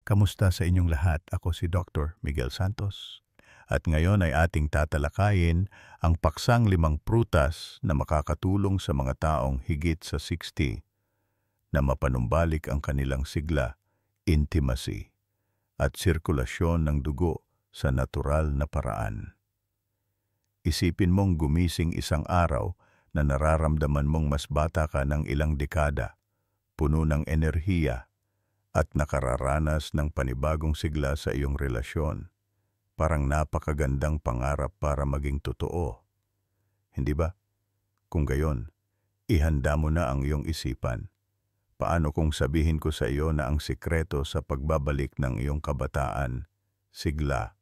Kamusta sa inyong lahat? Ako si Dr. Miguel Santos. At ngayon ay ating tatalakayin ang paksang 5 prutas na makakatulong sa mga taong higit sa 60 na mapanumbalik ang kanilang sigla, intimacy, at sirkulasyon ng dugo sa natural na paraan. Isipin mong gumising isang araw na nararamdaman mong mas bata ka ng ilang dekada, puno ng enerhiya, at nakararanas ng panibagong sigla sa iyong relasyon. Parang napakagandang pangarap para maging totoo. Hindi ba? Kung gayon, ihanda mo na ang iyong isipan. Paano kung sabihin ko sa iyo na ang sikreto sa pagbabalik ng iyong kabataan, sigla,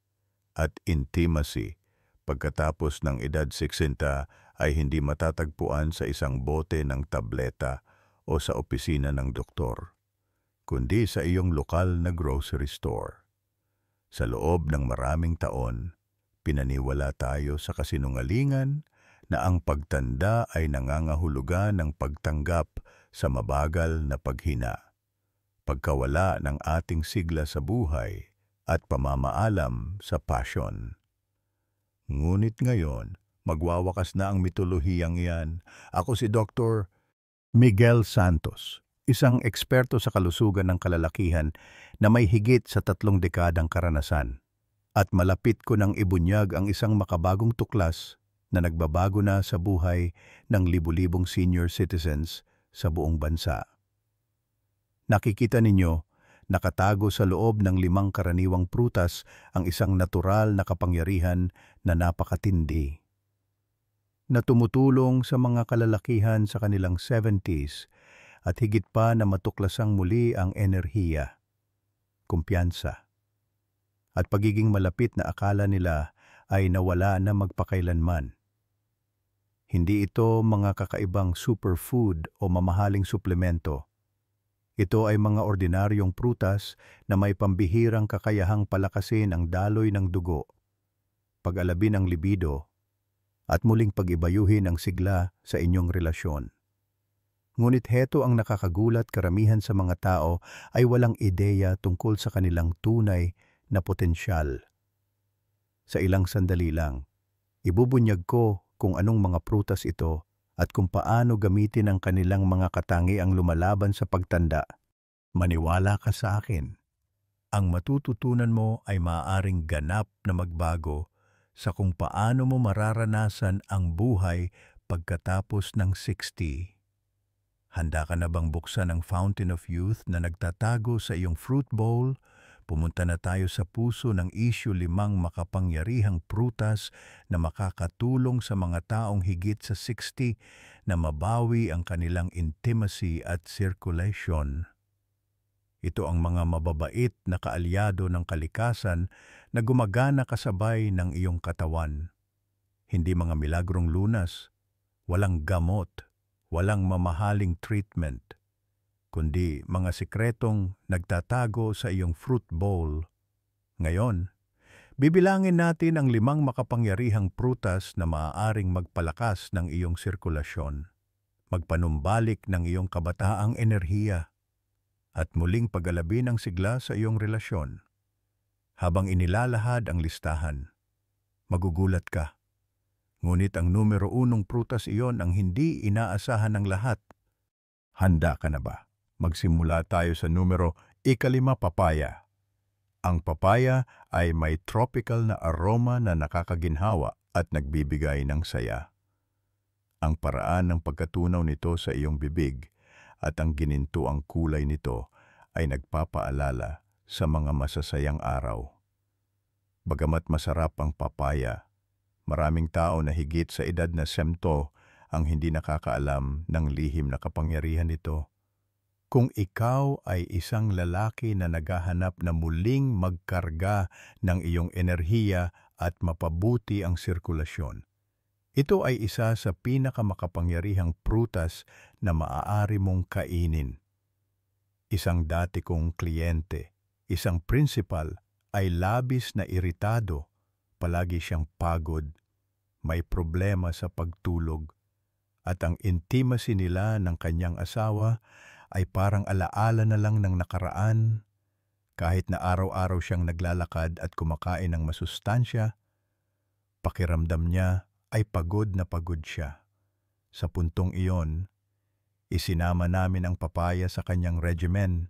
at intimacy pagkatapos ng edad 60 ay hindi matatagpuan sa isang bote ng tableta o sa opisina ng doktor, kundi sa iyong lokal na grocery store. Sa loob ng maraming taon, pinaniwala tayo sa kasinungalingan na ang pagtanda ay nangangahulugan ng pagtanggap sa mabagal na paghina, pagkawala ng ating sigla sa buhay at pamamaalam sa passion. Ngunit ngayon, magwawakas na ang mitolohiyang iyan. Ako si Dr. Miguel Santos, isang eksperto sa kalusugan ng kalalakihan na may higit sa 3 dekadang karanasan. At malapit ko nang ibunyag ang isang makabagong tuklas na nagbabago na sa buhay ng libu-libong senior citizens sa buong bansa. Nakikita ninyo, nakatago sa loob ng 5 karaniwang prutas ang isang natural na kapangyarihan na napakatindi, na tumutulong sa mga kalalakihan sa kanilang 70s at higit pa na matuklasang muli ang enerhiya, kumpiyansa, at pagiging malapit na akala nila ay nawala na magpakailanman. Hindi ito mga kakaibang superfood o mamahaling suplemento. Ito ay mga ordinaryong prutas na may pambihirang kakayahang palakasin ang daloy ng dugo, pag-alabin ang libido, at muling pag-ibayuhin ang sigla sa inyong relasyon. Ngunit heto ang nakakagulat, karamihan sa mga tao ay walang ideya tungkol sa kanilang tunay na potensyal. Sa ilang sandali lang, ibubunyag ko kung anong mga prutas ito at kung paano gamitin ang kanilang mga katangiang lumalaban sa pagtanda. Maniwala ka sa akin. Ang matututunan mo ay maaaring ganap na magbago sa kung paano mo mararanasan ang buhay pagkatapos ng 60. Handa ka na bang buksan ang Fountain of Youth na nagtatago sa iyong fruit bowl? Pumunta na tayo sa puso ng issue 5 makapangyarihang prutas na makakatulong sa mga taong higit sa 60 na mabawi ang kanilang intimacy at circulation. Ito ang mga mababait na kaalyado ng kalikasan na gumagana kasabay ng iyong katawan. Hindi mga milagrong lunas, walang gamot, walang mamahaling treatment, kundi mga sikretong nagtatago sa iyong fruit bowl. Ngayon, bibilangin natin ang 5 makapangyarihang prutas na maaaring magpalakas ng iyong sirkulasyon, magpanumbalik ng iyong kabataang enerhiya, at muling pag-alabin ang sigla sa iyong relasyon. Habang inilalahad ang listahan, magugulat ka. Ngunit ang numero 1 prutas iyon ang hindi inaasahan ng lahat. Handa ka na ba? Magsimula tayo sa numero 5, papaya. Ang papaya ay may tropical na aroma na nakakaginhawa at nagbibigay ng saya. Ang paraan ng pagkatunaw nito sa iyong bibig at ang ginintuang kulay nito ay nagpapaalala sa mga masasayang araw. Bagamat masarap ang papaya, maraming tao na higit sa edad na 70 ang hindi nakakaalam ng lihim na kapangyarihan nito. Kung ikaw ay isang lalaki na naghahanap na muling magkarga ng iyong enerhiya at mapabuti ang sirkulasyon, ito ay isa sa pinakamakapangyarihang prutas na maaari mong kainin. Isang dati kong kliyente, isang principal, ay labis na iritado, palagi siyang pagod, may problema sa pagtulog, at ang intimacy nila ng kanyang asawa ay parang alaala na lang ng nakaraan. Kahit na araw-araw siyang naglalakad at kumakain ng masustansya, pakiramdam niya ay pagod na pagod siya. Sa puntong iyon, isinama namin ang papaya sa kanyang regimen.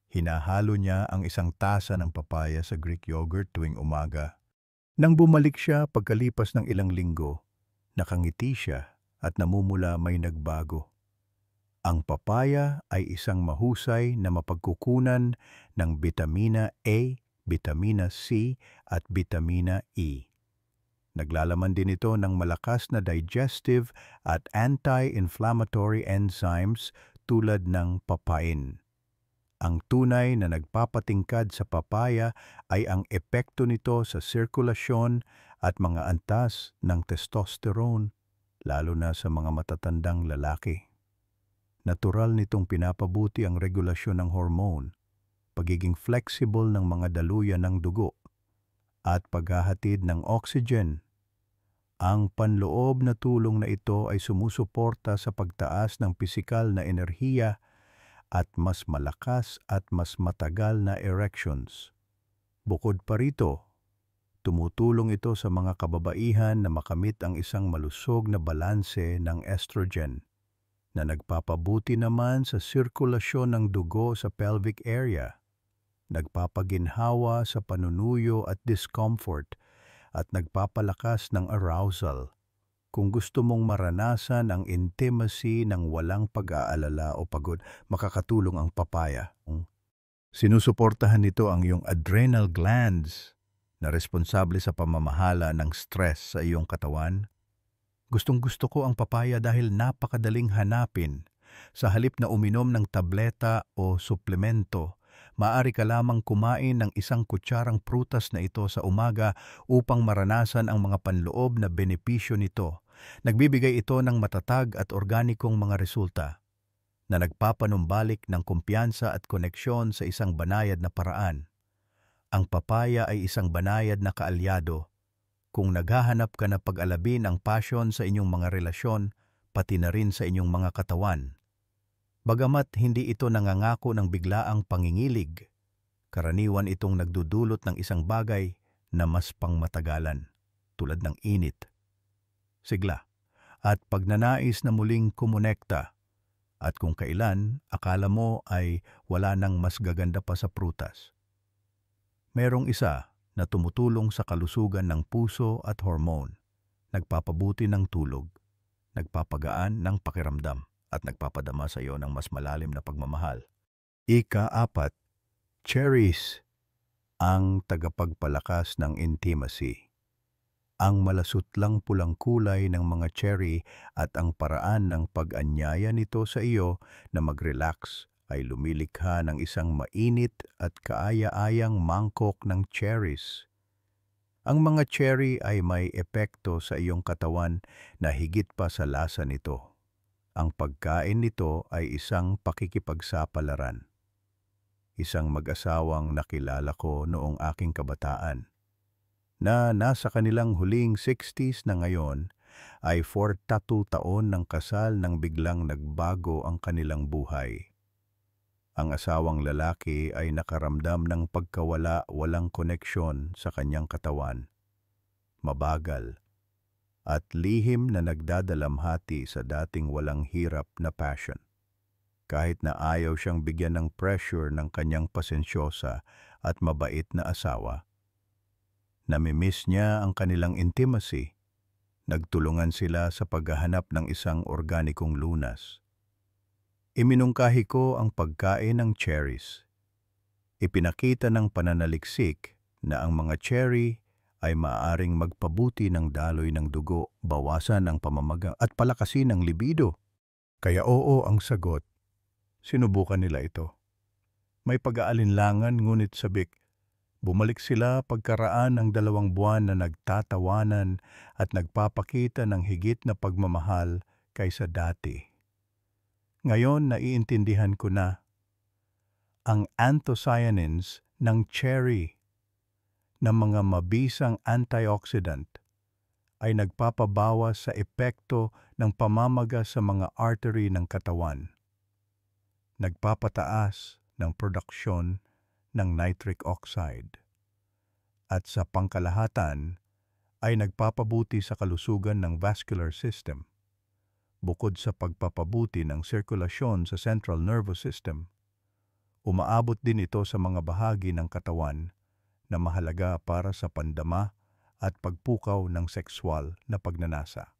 Hinahalo niya ang isang tasa ng papaya sa Greek yogurt tuwing umaga. Nang bumalik siya pagkalipas ng ilang linggo, nakangiti siya at namumula may nagbago. Ang papaya ay isang mahusay na mapagkukunan ng bitamina A, bitamina C at bitamina E. Naglalaman din ito ng malakas na digestive at anti-inflammatory enzymes tulad ng papain. Ang tunay na nagpapatingkad sa papaya ay ang epekto nito sa sirkulasyon at mga antas ng testosterone, lalo na sa mga matatandang lalaki. Natural nitong pinapabuti ang regulasyon ng hormone, pagiging flexible ng mga daluyan ng dugo, at paghahatid ng oxygen. Ang panloob na tulong na ito ay sumusuporta sa pagtaas ng pisikal na enerhiya at mas malakas at mas matagal na erections. Bukod pa rito, tumutulong ito sa mga kababaihan na makamit ang isang malusog na balanse ng estrogen, na nagpapabuti naman sa sirkulasyon ng dugo sa pelvic area, nagpapaginhawa sa panunuyo at discomfort, at nagpapalakas ng arousal. Kung gusto mong maranasan ang intimacy ng walang pag-aalala o pagod, makakatulong ang papaya. Sinusuportahan nito ang iyong adrenal glands na responsable sa pamamahala ng stress sa iyong katawan. Gustong-gusto ko ang papaya dahil napakadaling hanapin. Sa halip na uminom ng tableta o suplemento, maaari ka lamang kumain ng isang kutsarang prutas na ito sa umaga upang maranasan ang mga panloob na benepisyo nito. Nagbibigay ito ng matatag at organikong mga resulta na nagpapanumbalik ng kumpiyansa at koneksyon sa isang banayad na paraan. Ang papaya ay isang banayad na kaalyado. Kung naghahanap ka na pag-alabin ang passion sa inyong mga relasyon, pati na rin sa inyong mga katawan. Bagamat hindi ito nangangako ng biglaang pangingilig, karaniwan itong nagdudulot ng isang bagay na mas pangmatagalan, tulad ng init, sigla, at pagnanais na muling kumonekta, at kung kailan akala mo ay wala nang mas gaganda pa sa prutas. Merong isa na tumutulong sa kalusugan ng puso at hormone, nagpapabuti ng tulog, nagpapagaan ng pakiramdam, at nagpapadama sa iyo ng mas malalim na pagmamahal. Ika-4, cherries, ang tagapagpalakas ng intimacy. Ang malasutlang pulang kulay ng mga cherry at ang paraan ng pag-anyaya nito sa iyo na mag-relax ay lumilikha ng isang mainit at kaaya-ayang mangkok ng cherries. Ang mga cherry ay may epekto sa iyong katawan na higit pa sa lasa nito. Ang pagkain nito ay isang pakikipagsapalaran. Isang mag-asawang nakilala ko noong aking kabataan, na nasa kanilang huling 60s na ngayon, ay 42 taon ng kasal nang biglang nagbago ang kanilang buhay. Ang asawang lalaki ay nakaramdam ng pagkawala-walang koneksyon sa kanyang katawan, mabagal, at lihim na nagdadalamhati sa dating walang hirap na passion. Kahit na ayaw siyang bigyan ng pressure ng kanyang pasensyosa at mabait na asawa, namimiss niya ang kanilang intimacy. Nagtulungan sila sa paghahanap ng isang organikong lunas. Iminungkahi ko ang pagkain ng cherries. Ipinakita ng pananaliksik na ang mga cherry ay maaaring magpabuti ng daloy ng dugo, bawasan ang pamamaga at palakasin ang libido. Kaya oo ang sagot. Sinubukan nila ito. May pag-aalinlangan ngunit sabik. Bumalik sila pagkaraan ng 2 buwan na nagtatawanan at nagpapakita ng higit na pagmamahal kaysa dati. Ngayon naiintindihan ko na ang anthocyanins ng cherry na mga mabisang antioxidant ay nagpapabawas sa epekto ng pamamaga sa mga artery ng katawan. Nagpapataas ng produksyon ng nitric oxide. At sa pangkalahatan ay nagpapabuti sa kalusugan ng vascular system, bukod sa pagpapabuti ng sirkulasyon sa central nervous system. Umaabot din ito sa mga bahagi ng katawan na mahalaga para sa pandama at pagpukaw ng sexual na pagnanasa.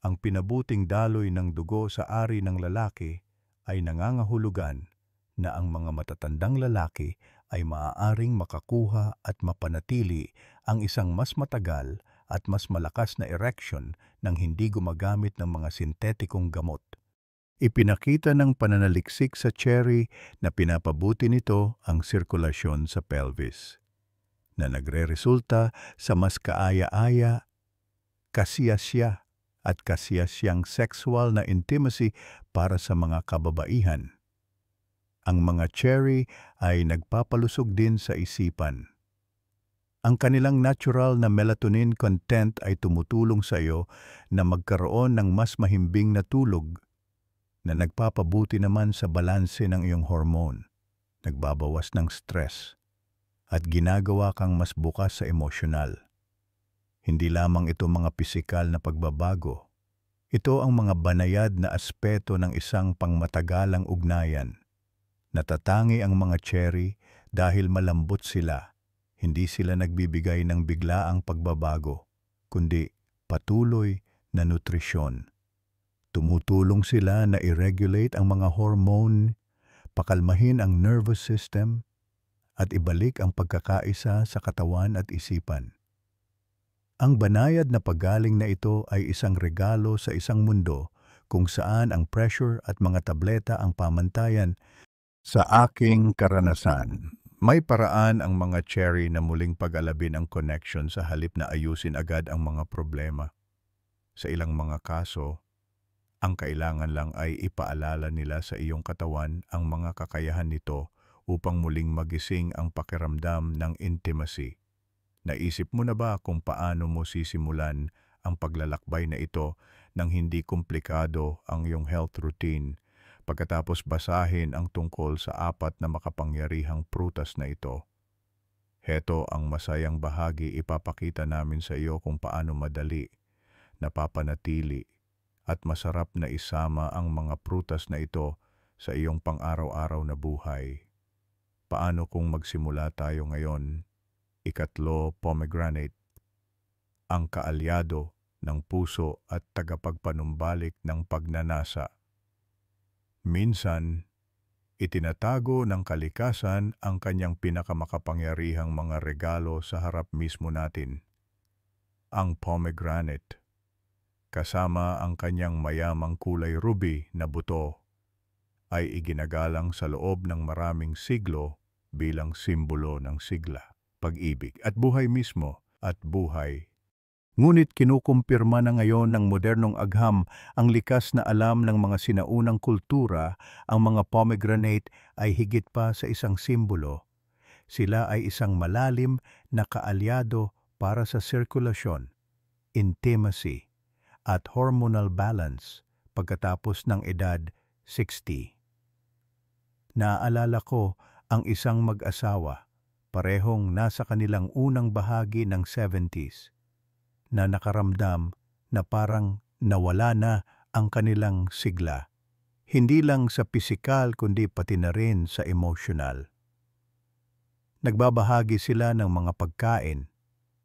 Ang pinabuting daloy ng dugo sa ari ng lalaki ay nangangahulugan na ang mga matatandang lalaki ay maaaring makakuha at mapanatili ang isang mas matagal at mas malakas na erection nang hindi gumagamit ng mga sintetikong gamot. Ipinakita ng pananaliksik sa cherry na pinapabuti nito ang sirkulasyon sa pelvis, na nagreresulta sa mas kaaya-aya, kasiyasya at kasiyasyang sexual na intimacy para sa mga kababaihan. Ang mga cherry ay nagpapalusog din sa isipan. Ang kanilang natural na melatonin content ay tumutulong sa iyo na magkaroon ng mas mahimbing na tulog, na nagpapabuti naman sa balanse ng iyong hormone, nagbabawas ng stress, at ginagawa kang mas bukas sa emosyonal. Hindi lamang ito mga pisikal na pagbabago. Ito ang mga banayad na aspeto ng isang pangmatagalang ugnayan. Natatangi ang mga cherry dahil malambot sila. Hindi sila nagbibigay ng biglaang pagbabago, kundi patuloy na nutrisyon. Tumutulong sila na i-regulate ang mga hormone, pakalmahin ang nervous system, at ibalik ang pagkakaisa sa katawan at isipan. Ang banayad na paggaling na ito ay isang regalo sa isang mundo kung saan ang pressure at mga tableta ang pamantayan. Sa aking karanasan, may paraan ang mga cherry na muling pag-alabin ang connection sa halip na ayusin agad ang mga problema. Sa ilang mga kaso, ang kailangan lang ay ipaalala nila sa iyong katawan ang mga kakayahan nito upang muling magising ang pakiramdam ng intimacy. Naisip mo na ba kung paano mo sisimulan ang paglalakbay na ito nang hindi komplikado ang iyong health routine pagkatapos basahin ang tungkol sa 4 na makapangyarihang prutas na ito? Heto ang masayang bahagi, ipapakita namin sa iyo kung paano madali, napapanatili, at masarap na isama ang mga prutas na ito sa iyong pang-araw-araw na buhay. Paano kung magsimula tayo ngayon? 1, pomegranate, ang kaalyado ng puso at tagapagpanumbalik ng pagnanasa. Minsan, itinatago ng kalikasan ang kanyang pinakamakapangyarihang mga regalo sa harap mismo natin. Ang pomegranate, kasama ang kanyang mayamang kulay ruby na buto, ay iginagalang sa loob ng maraming siglo bilang simbolo ng sigla, pag-ibig at buhay mismo at buhay. Ngunit kinukumpirma na ngayon ng modernong agham ang likas na alam ng mga sinaunang kultura, ang mga pomegranate ay higit pa sa isang simbolo. Sila ay isang malalim na kaalyado para sa sirkulasyon, intimacy, at hormonal balance pagkatapos ng edad 60. Naaalala ko ang isang mag-asawa, parehong nasa kanilang unang bahagi ng 70s, na nakaramdam na parang nawala na ang kanilang sigla. Hindi lang sa pisikal kundi pati na rin sa emosyonal. Nagbabahagi sila ng mga pagkain,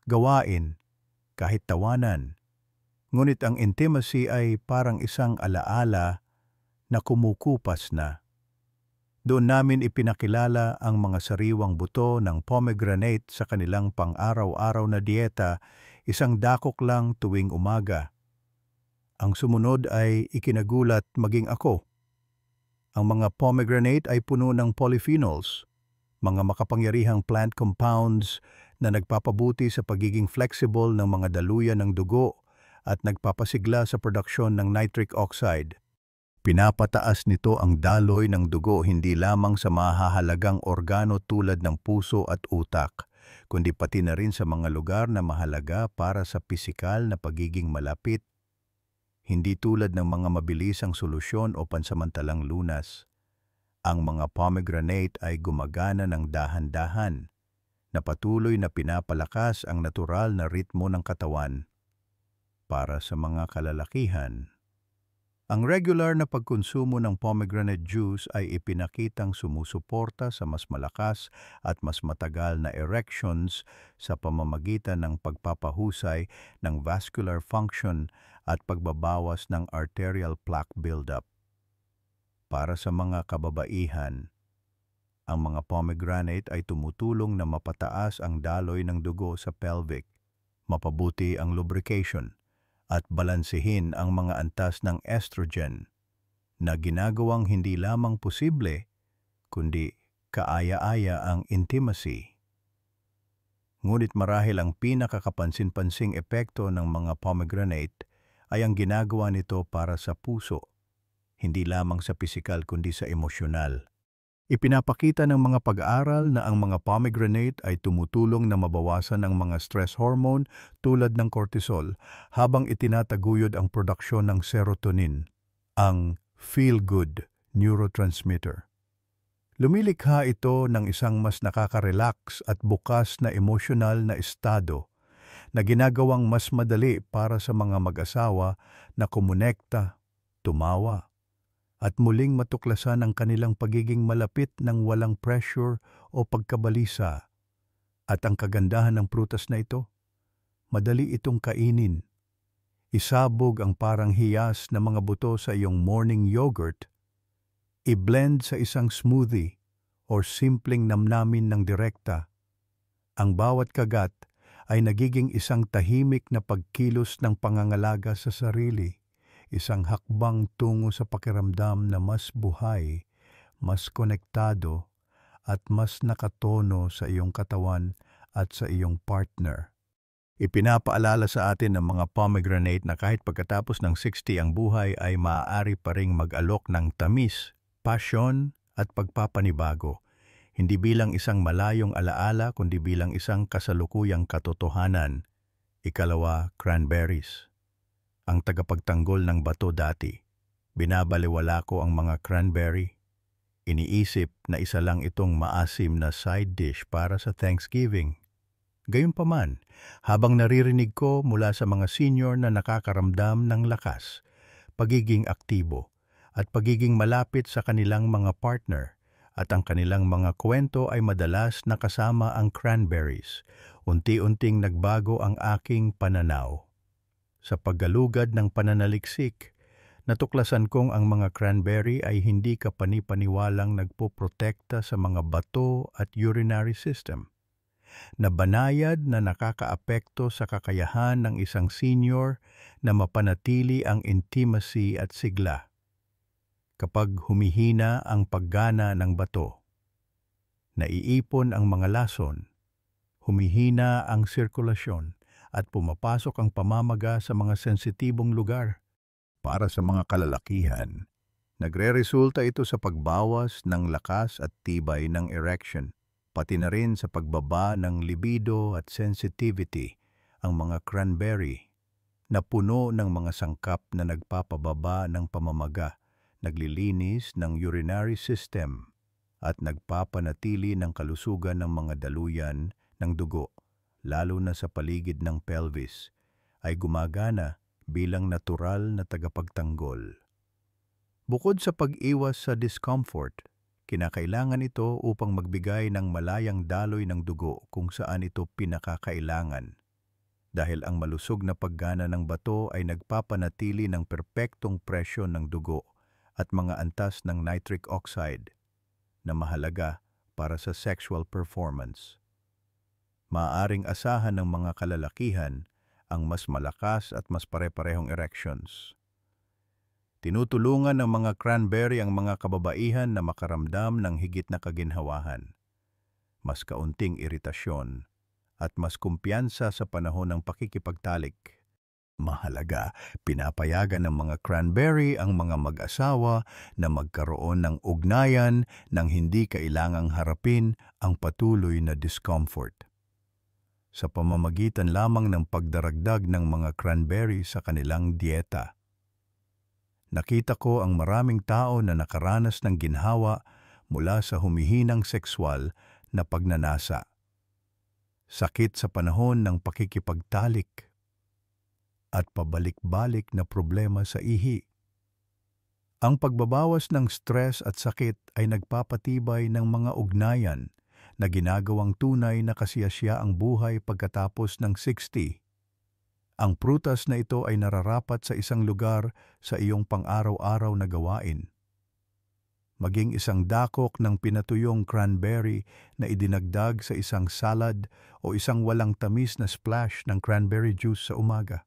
gawain, kahit tawanan. Ngunit ang intimacy ay parang isang alaala na kumukupas na. Doon namin ipinakilala ang mga sariwang buto ng pomegranate sa kanilang pang-araw-araw na dieta, isang dakok lang tuwing umaga. Ang sumunod ay ikinagulat maging ako. Ang mga pomegranate ay puno ng polyphenols, mga makapangyarihang plant compounds na nagpapabuti sa pagiging flexible ng mga daluyan ng dugo at nagpapasigla sa produksyon ng nitric oxide. Pinapataas nito ang daloy ng dugo hindi lamang sa mahahalagang organo tulad ng puso at utak, kundi pati na rin sa mga lugar na mahalaga para sa pisikal na pagiging malapit, hindi tulad ng mga mabilisang solusyon o pansamantalang lunas. Ang mga pomegranate ay gumagana ng dahan-dahan na patuloy na pinapalakas ang natural na ritmo ng katawan. Para sa mga kalalakihan, ang regular na pagkonsumo ng pomegranate juice ay ipinakitang sumusuporta sa mas malakas at mas matagal na erections sa pamamagitan ng pagpapahusay ng vascular function at pagbabawas ng arterial plaque buildup. Para sa mga kababaihan, ang mga pomegranate ay tumutulong na mapataas ang daloy ng dugo sa pelvic, mapabuti ang lubrication, at balansehin ang mga antas ng estrogen na ginagawang hindi lamang posible, kundi kaaya-aya ang intimacy. Ngunit marahil ang pinakakapansin-pansing epekto ng mga pomegranate ay ang ginagawa nito para sa puso, hindi lamang sa pisikal kundi sa emosyonal. Ipinapakita ng mga pag-aaral na ang mga pomegranate ay tumutulong na mabawasan ang mga stress hormone tulad ng cortisol habang itinataguyod ang produksyon ng serotonin, ang feel-good neurotransmitter. Lumilikha ito ng isang mas nakaka-relax at bukas na emosyonal na estado na ginagawang mas madali para sa mga mag-asawa na kumonekta, tumawa, at muling matuklasan ang kanilang pagiging malapit ng walang pressure o pagkabalisa. At ang kagandahan ng prutas na ito, madali itong kainin. Isabog ang parang hiyas na mga buto sa iyong morning yogurt, i-blend sa isang smoothie o simpleng namnamin ng direkta. Ang bawat kagat ay nagiging isang tahimik na pagkilos ng pangangalaga sa sarili. Isang hakbang tungo sa pakiramdam na mas buhay, mas konektado, at mas nakatono sa iyong katawan at sa iyong partner. Ipinapaalala sa atin ng mga pomegranate na kahit pagkatapos ng 60 ang buhay ay maaari pa ring mag-alok ng tamis, pasyon at pagpapanibago, hindi bilang isang malayong alaala kundi bilang isang kasalukuyang katotohanan. Ikalawa, cranberries. Ang tagapagtanggol ng bato dati, binabaliwala ko ang mga cranberry. Iniisip na isa lang itong maasim na side dish para sa Thanksgiving. Gayunpaman, habang naririnig ko mula sa mga senior na nakakaramdam ng lakas, pagiging aktibo, at pagiging malapit sa kanilang mga partner, at ang kanilang mga kwento ay madalas nakasama ang cranberries, unti-unting nagbago ang aking pananaw. Sa paggalugad ng pananaliksik, natuklasan kong ang mga cranberry ay hindi kapani-paniwalang nagpoprotekta sa mga bato at urinary system, na banayad na nakakaapekto sa kakayahan ng isang senior na mapanatili ang intimacy at sigla. Kapag humihina ang paggana ng bato, naiipon ang mga lason, humihina ang sirkulasyon, at pumapasok ang pamamaga sa mga sensitibong lugar. Para sa mga kalalakihan, nagre-resulta ito sa pagbawas ng lakas at tibay ng erection, pati na rin sa pagbaba ng libido at sensitivity. Ang mga cranberry na puno ng mga sangkap na nagpapababa ng pamamaga, naglilinis ng urinary system, at nagpapanatili ng kalusugan ng mga daluyan ng dugo, lalo na sa paligid ng pelvis, ay gumagana bilang natural na tagapagtanggol. Bukod sa pag-iwas sa discomfort, kinakailangan ito upang magbigay ng malayang daloy ng dugo kung saan ito pinakakailangan. Dahil ang malusog na paggana ng bato ay nagpapanatili ng perpektong presyon ng dugo at mga antas ng nitric oxide na mahalaga para sa sexual performance. Maaaring asahan ng mga kalalakihan ang mas malakas at mas pare-parehong erections. Tinutulungan ng mga cranberry ang mga kababaihan na makaramdam ng higit na kaginhawahan, mas kaunting iritasyon, at mas kumpiyansa sa panahon ng pakikipagtalik. Mahalaga, pinapayagan ng mga cranberry ang mga mag-asawa na magkaroon ng ugnayan nang hindi kailangang harapin ang patuloy na discomfort. Sa pamamagitan lamang ng pagdaragdag ng mga cranberry sa kanilang dieta. Nakita ko ang maraming tao na nakaranas ng ginhawa mula sa humihinang sexual na pagnanasa, sakit sa panahon ng pakikipagtalik, at pabalik-balik na problema sa ihi. Ang pagbabawas ng stress at sakit ay nagpapatibay ng mga ugnayan na ginagawang tunay na kasiyasiya ang buhay pagkatapos ng 60. Ang prutas na ito ay nararapat sa isang lugar sa iyong pang-araw-araw na gawain. Maging isang dakok ng pinatuyong cranberry na idinagdag sa isang salad o isang walang tamis na splash ng cranberry juice sa umaga.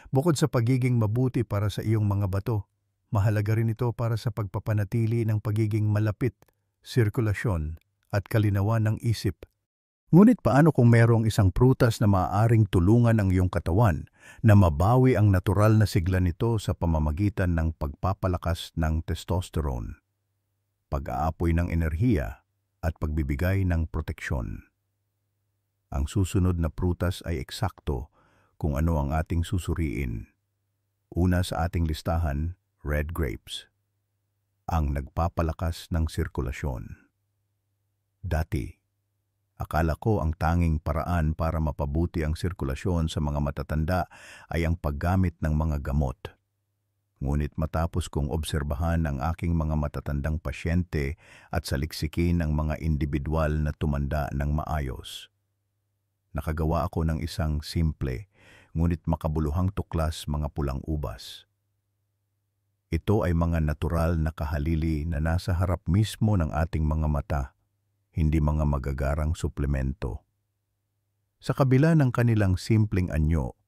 Bukod sa pagiging mabuti para sa iyong mga bato, mahalaga rin ito para sa pagpapanatili ng pagiging malapit, sirkulasyon at kalinawan ng isip. Ngunit paano kung merong isang prutas na maaaring tulungan ang iyong katawan na mabawi ang natural na sigla nito sa pamamagitan ng pagpapalakas ng testosterone, pag-aapoy ng enerhiya at pagbibigay ng proteksyon? Ang susunod na prutas ay eksakto kung ano ang ating susuriin. Una sa ating listahan, red grapes, ang nagpapalakas ng sirkulasyon. Dati, akala ko ang tanging paraan para mapabuti ang sirkulasyon sa mga matatanda ay ang paggamit ng mga gamot. Ngunit matapos kong obserbahan ang aking mga matatandang pasyente at saliksikin ang mga individual na tumanda ng maayos, nakagawa ako ng isang simple ngunit makabuluhang tuklas mga pulang ubas. Ito ay mga natural na kahalili na nasa harap mismo ng ating mga mata, hindi mga magagarang suplemento. Sa kabila ng kanilang simpleng anyo,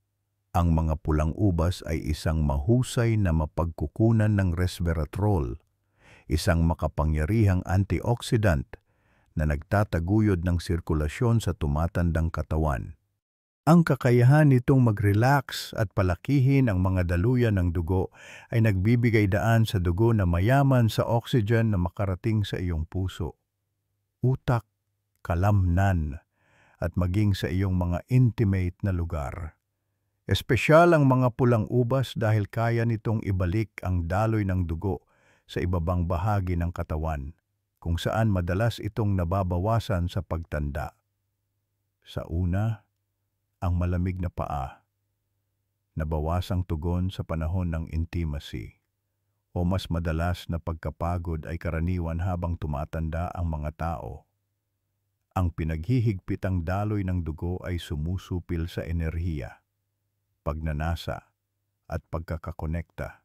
ang mga pulang ubas ay isang mahusay na mapagkukunan ng resveratrol, isang makapangyarihang antioxidant na nagtataguyod ng sirkulasyon sa tumatandang katawan. Ang kakayahan nitong mag-relax at palakihin ang mga daluyan ng dugo ay nagbibigay daan sa dugo na mayaman sa oxygen na makarating sa iyong puso, utak, kalamnan, at maging sa iyong mga intimate na lugar. Espesyal ang mga pulang ubas dahil kaya nitong ibalik ang daloy ng dugo sa ibabang bahagi ng katawan, kung saan madalas itong nababawasan sa pagtanda. Sa una, ang malamig na paa, nabawasang tugon sa panahon ng intimacy, o mas madalas na pagkapagod ay karaniwan habang tumatanda ang mga tao. Ang pinaghihigpitang daloy ng dugo ay sumusupil sa enerhiya, pagnanasa, at pagkakakonekta.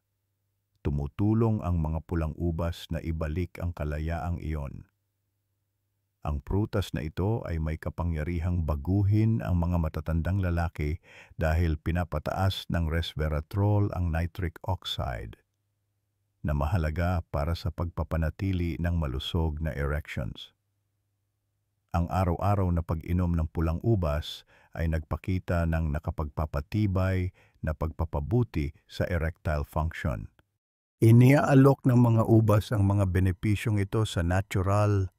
Tumutulong ang mga pulang ubas na ibalik ang kalayaang iyon. Ang prutas na ito ay may kapangyarihang baguhin ang mga matatandang lalaki dahil pinapataas ng resveratrol ang nitric oxide, na mahalaga para sa pagpapanatili ng malusog na erections. Ang araw-araw na pag-inom ng pulang ubas ay nagpakita ng nakapagpapatibay na pagpapabuti sa erectile function. Iniaalok ng mga ubas ang mga benepisyong ito sa natural,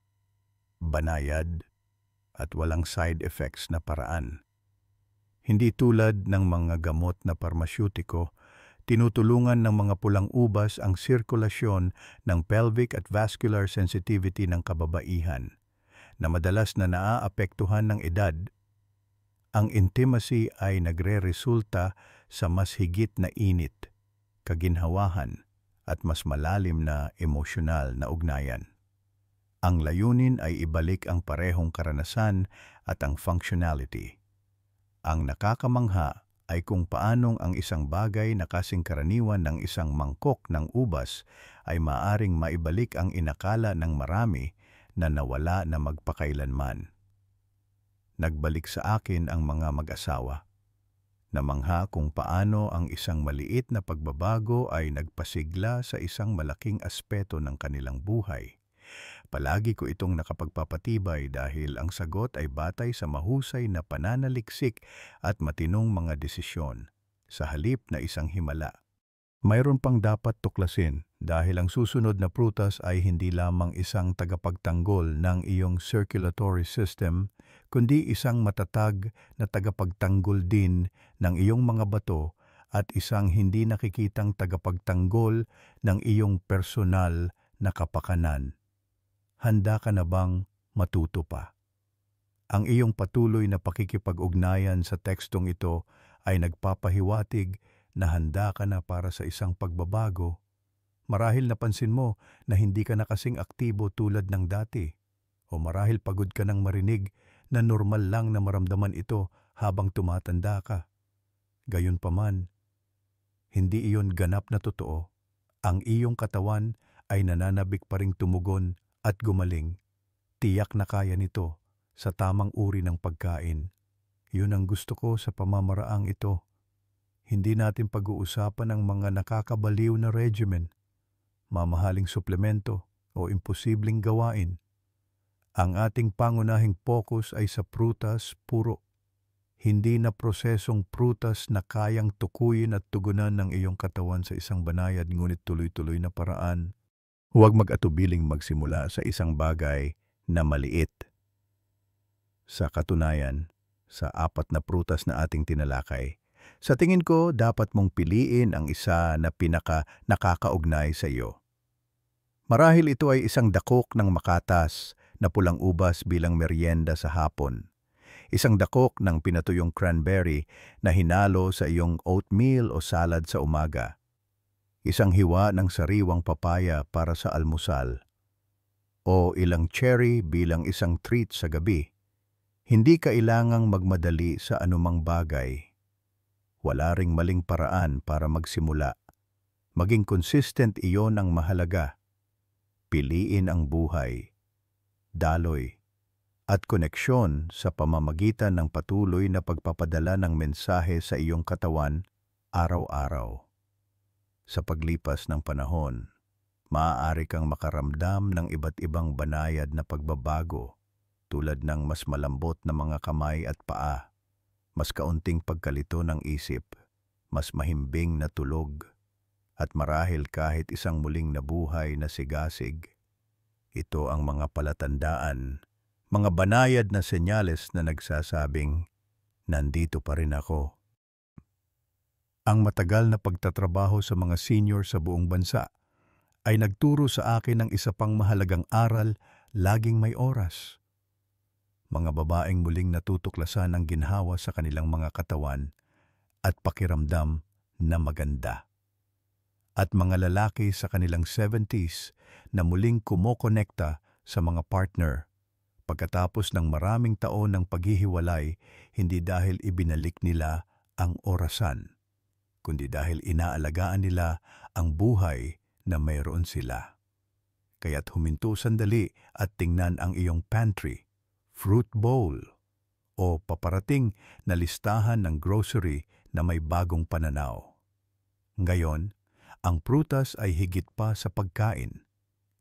banayad, at walang side effects na paraan. Hindi tulad ng mga gamot na parmasyutiko, tinutulungan ng mga pulang ubas ang sirkulasyon ng pelvic at vascular sensitivity ng kababaihan, na madalas na naaapektuhan ng edad. Ang intimacy ay nagre-resulta sa mas higit na init, kaginhawahan, at mas malalim na emosyonal na ugnayan. Ang layunin ay ibalik ang parehong karanasan at ang functionality. Ang nakakamangha ay kung paanong ang isang bagay na kasing karaniwan ng isang mangkok ng ubas ay maaring maibalik ang inakala ng marami na nawala na magpakailanman. Nagbalik sa akin ang mga mag-asawa. Namangha kung paano ang isang maliit na pagbabago ay nagpasigla sa isang malaking aspeto ng kanilang buhay. Palagi ko itong nakapagpapatibay dahil ang sagot ay batay sa mahusay na pananaliksik at matinong mga desisyon, sa halip na isang himala. Mayroon pang dapat tuklasin dahil ang susunod na prutas ay hindi lamang isang tagapagtanggol ng iyong circulatory system, kundi isang matatag na tagapagtanggol din ng iyong mga bato at isang hindi nakikitang tagapagtanggol ng iyong personal na kapakanan. handa ka na bang matuto pa? Ang iyong patuloy na pakikipag-ugnayan sa tekstong ito ay nagpapahiwatig na handa ka na para sa isang pagbabago. Marahil napansin mo na hindi ka na kasing aktibo tulad ng dati. O marahil pagod ka nang marinig na normal lang na maramdaman ito habang tumatanda ka. Gayunpaman, hindi iyon ganap na totoo. Ang iyong katawan ay nananabik pa ring tumugon at gumaling. Tiyak na kaya nito sa tamang uri ng pagkain. Yun ang gusto ko sa pamamaraang ito. Hindi natin pag-uusapan ang mga nakakabaliw na regimen, mamahaling suplemento o imposibleng gawain. Ang ating pangunahing focus ay sa prutas puro. Hindi na prosesong prutas na kayang tukuyin at tugunan ng iyong katawan sa isang banayad ngunit tuloy-tuloy na paraan. Huwag mag-atubiling magsimula sa isang bagay na maliit. Sa katunayan, sa 4 na prutas na ating tinalakay, sa tingin ko dapat mong piliin ang isa na pinaka-nakakaugnay sa iyo. Marahil ito ay isang dakok ng makatas na pulang ubas bilang merienda sa hapon. Isang dakok ng pinatuyong cranberry na hinalo sa iyong oatmeal o salad sa umaga. Isang hiwa ng sariwang papaya para sa almusal. O ilang cherry bilang isang treat sa gabi. Hindi kailangang magmadali sa anumang bagay. Wala ring maling paraan para magsimula. Maging consistent iyon ang mahalaga. Piliin ang buhay, daloy, at koneksyon sa pamamagitan ng patuloy na pagpapadala ng mensahe sa iyong katawan araw-araw. Sa paglipas ng panahon, maaari kang makaramdam ng iba't ibang banayad na pagbabago tulad ng mas malambot na mga kamay at paa, mas kaunting pagkalito ng isip, mas mahimbing na tulog, at marahil kahit isang muling nabuhay na sigasig. Ito ang mga palatandaan, mga banayad na senyales na nagsasabing, nandito pa rin ako. Ang matagal na pagtatrabaho sa mga senior sa buong bansa ay nagturo sa akin ng isa pang mahalagang aral, laging may oras. Mga babaeng muling natutuklasan ang ginhawa sa kanilang mga katawan at pakiramdam na maganda. At mga lalaki sa kanilang 70s na muling kumokonekta sa mga partner pagkatapos ng maraming taon ng paghihiwalay, hindi dahil ibinalik nila ang orasan, kundi dahil inaalagaan nila ang buhay na mayroon sila. Kaya't huminto sandali at tingnan ang iyong pantry, fruit bowl, o paparating na listahan ng grocery na may bagong pananaw. Ngayon, ang prutas ay higit pa sa pagkain.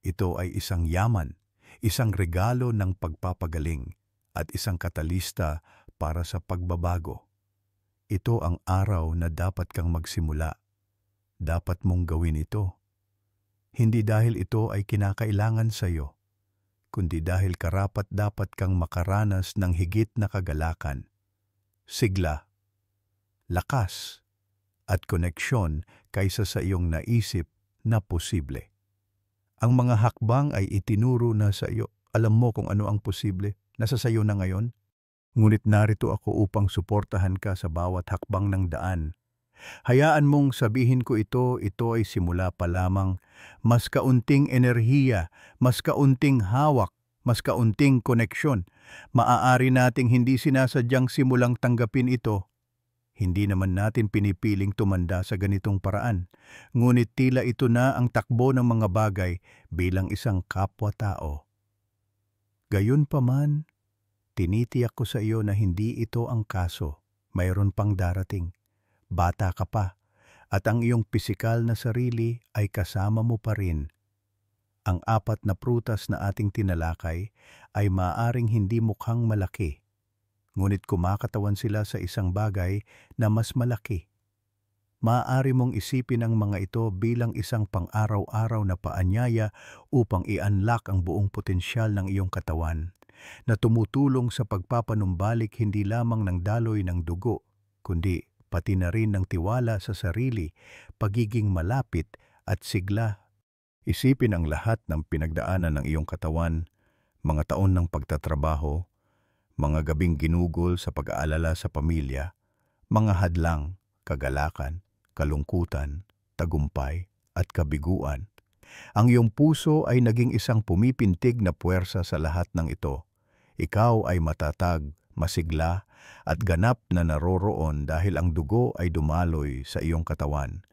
Ito ay isang yaman, isang regalo ng pagpapagaling, at isang katalista para sa pagbabago. Ito ang araw na dapat kang magsimula. Dapat mong gawin ito. Hindi dahil ito ay kinakailangan sa iyo, kundi dahil karapat-dapat kang makaranas ng higit na kagalakan, sigla, lakas, at koneksyon kaysa sa iyong naisip na posible. Ang mga hakbang ay itinuro na sa iyo. Alam mo kung ano ang posible, nasa sa iyo na ngayon. Ngunit narito ako upang suportahan ka sa bawat hakbang ng daan. Hayaan mong sabihin ko ito ay simula pa lamang. Mas kaunting enerhiya, mas kaunting hawak, mas kaunting koneksyon. Maaari nating hindi sinasadyang simulang tanggapin ito. Hindi naman natin pinipiling tumanda sa ganitong paraan. Ngunit tila ito na ang takbo ng mga bagay bilang isang kapwa-tao. Gayunpaman, tinitiyak ko sa iyo na hindi ito ang kaso. Mayroon pang darating. Bata ka pa, at ang iyong pisikal na sarili ay kasama mo pa rin. Ang 4 na prutas na ating tinalakay ay maaaring hindi mukhang malaki, ngunit kumakatawan sila sa isang bagay na mas malaki. Maaari mong isipin ang mga ito bilang isang pang-araw-araw na paanyaya upang i-unlock ang buong potensyal ng iyong katawan, na tumutulong sa pagpapanumbalik hindi lamang ng daloy ng dugo, kundi pati na rin ng tiwala sa sarili, pagiging malapit at sigla. Isipin ang lahat ng pinagdaanan ng iyong katawan, mga taon ng pagtatrabaho, mga gabing ginugol sa pag-aalala sa pamilya, mga hadlang, kagalakan, kalungkutan, tagumpay, at kabiguan. Ang iyong puso ay naging isang pumipintig na puwersa sa lahat ng ito. Ikaw ay matatag, masigla, at ganap na naroroon dahil ang dugo ay dumaloy sa iyong katawan.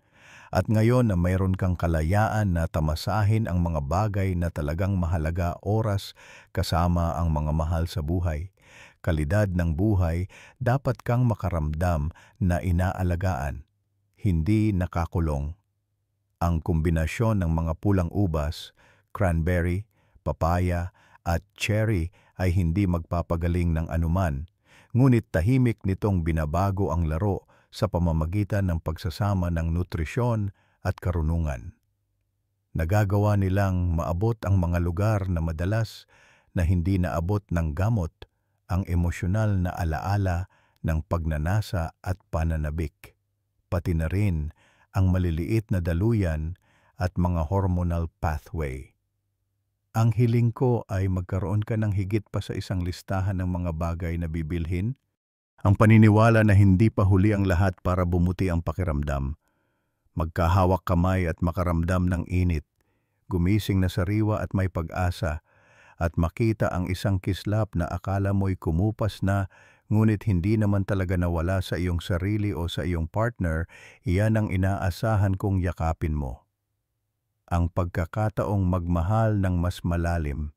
At ngayon na mayroon kang kalayaan na tamasahin ang mga bagay na talagang mahalaga, oras kasama ang mga mahal sa buhay, kalidad ng buhay, dapat kang makaramdam na inaalagaan, hindi nakakulong. Ang kombinasyon ng mga pulang ubas, cranberry, papaya, at cherry ay hindi magpapagaling ng anuman, ngunit tahimik nitong binabago ang laro sa pamamagitan ng pagsasama ng nutrisyon at karunungan. Nagagawa nilang maabot ang mga lugar na madalas na hindi naabot ng gamot, ang emosyonal na alaala ng pagnanasa at pananabik, pati na rin ang maliliit na daluyan at mga hormonal pathway. Ang hiling ko ay magkaroon ka ng higit pa sa isang listahan ng mga bagay na bibilhin. Ang paniniwala na hindi pa huli ang lahat para bumuti ang pakiramdam. Magkahawak kamay at makaramdam ng init, gumising na sariwa at may pag-asa, at makita ang isang kislap na akala mo'y kumupas na, ngunit hindi naman talaga nawala sa iyong sarili o sa iyong partner, iyan ang inaasahan kong yakapin mo. Ang pagkakataong magmahal ng mas malalim,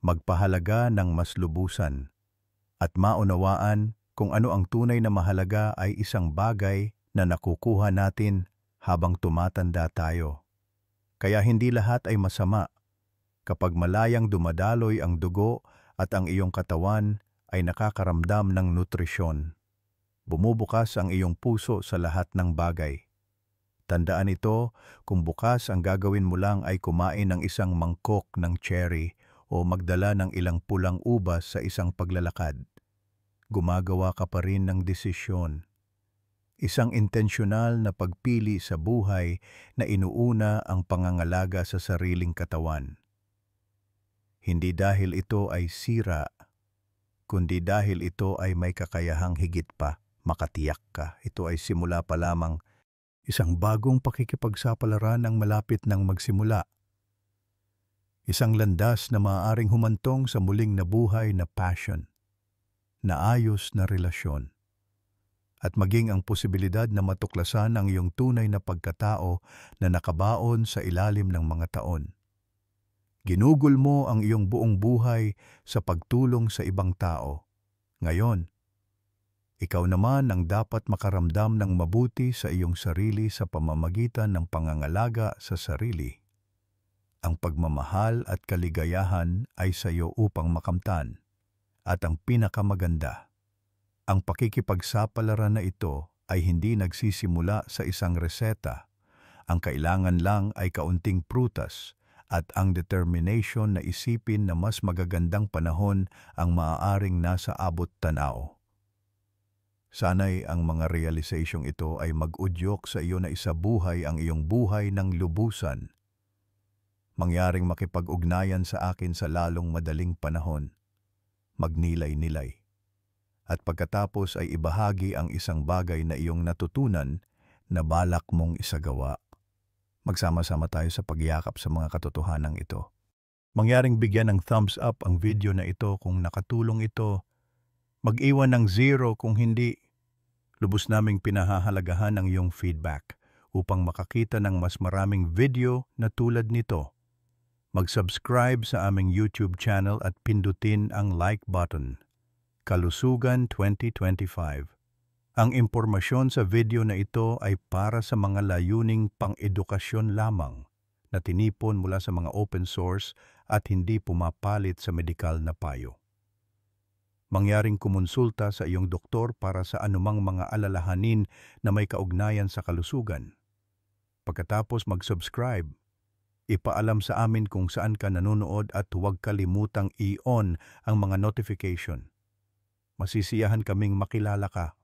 magpahalaga ng mas lubusan, at maunawaan kung ano ang tunay na mahalaga ay isang bagay na nakukuha natin habang tumatanda tayo. Kaya hindi lahat ay masama. Kapag malayang dumadaloy ang dugo at ang iyong katawan ay nakakaramdam ng nutrisyon, bumubukas ang iyong puso sa lahat ng bagay. Tandaan ito, kung bukas ang gagawin mo lang ay kumain ng isang mangkok ng cherry o magdala ng ilang pulang ubas sa isang paglalakad, gumagawa ka pa rin ng desisyon. Isang intensyonal na pagpili sa buhay na inuuna ang pangangalaga sa sariling katawan. Hindi dahil ito ay sira, kundi dahil ito ay may kakayahang higit pa, makatiyak ka. Ito ay simula pa lamang, isang bagong pakikipagsapalaran ang malapit ng magsimula. Isang landas na maaaring humantong sa muling nabuhay na passion, na ayos na relasyon, at maging ang posibilidad na matuklasan ang iyong tunay na pagkatao na nakabaon sa ilalim ng mga taon. Ginugol mo ang iyong buong buhay sa pagtulong sa ibang tao. Ngayon, ikaw naman ang dapat makaramdam ng mabuti sa iyong sarili sa pamamagitan ng pangangalaga sa sarili. Ang pagmamahal at kaligayahan ay sa iyo upang makamtan. At ang pinakamaganda, ang pakikipagsapalaran na ito ay hindi nagsisimula sa isang reseta. Ang kailangan lang ay kaunting prutas at ang determination na isipin na mas magagandang panahon ang maaaring nasa abot tanaw. Sana'y ang mga realisasyong ito ay mag-udyok sa iyo na isabuhay ang iyong buhay ng lubusan. Mangyaring makipag-ugnayan sa akin sa lalong madaling panahon. Magnilay-nilay. At pagkatapos ay ibahagi ang isang bagay na iyong natutunan na balak mong isagawa. Magsama-sama tayo sa pagyakap sa mga katotohanan ito. Mangyaring bigyan ng thumbs up ang video na ito kung nakatulong ito. Mag-iwan ng 0 kung hindi. Lubos naming pinahahalagahan ang iyong feedback upang makakita ng mas maraming video na tulad nito. Mag-subscribe sa aming YouTube channel at pindutin ang like button. Kalusugan 2025. Ang impormasyon sa video na ito ay para sa mga layuning pang-edukasyon lamang na tinipon mula sa mga open source at hindi pumapalit sa medikal na payo. Mangyaring kumonsulta sa iyong doktor para sa anumang mga alalahanin na may kaugnayan sa kalusugan. Pagkatapos mag-subscribe, ipaalam sa amin kung saan ka nanonood at huwag kalimutang i-on ang mga notification. Masisiyahan kaming makilala ka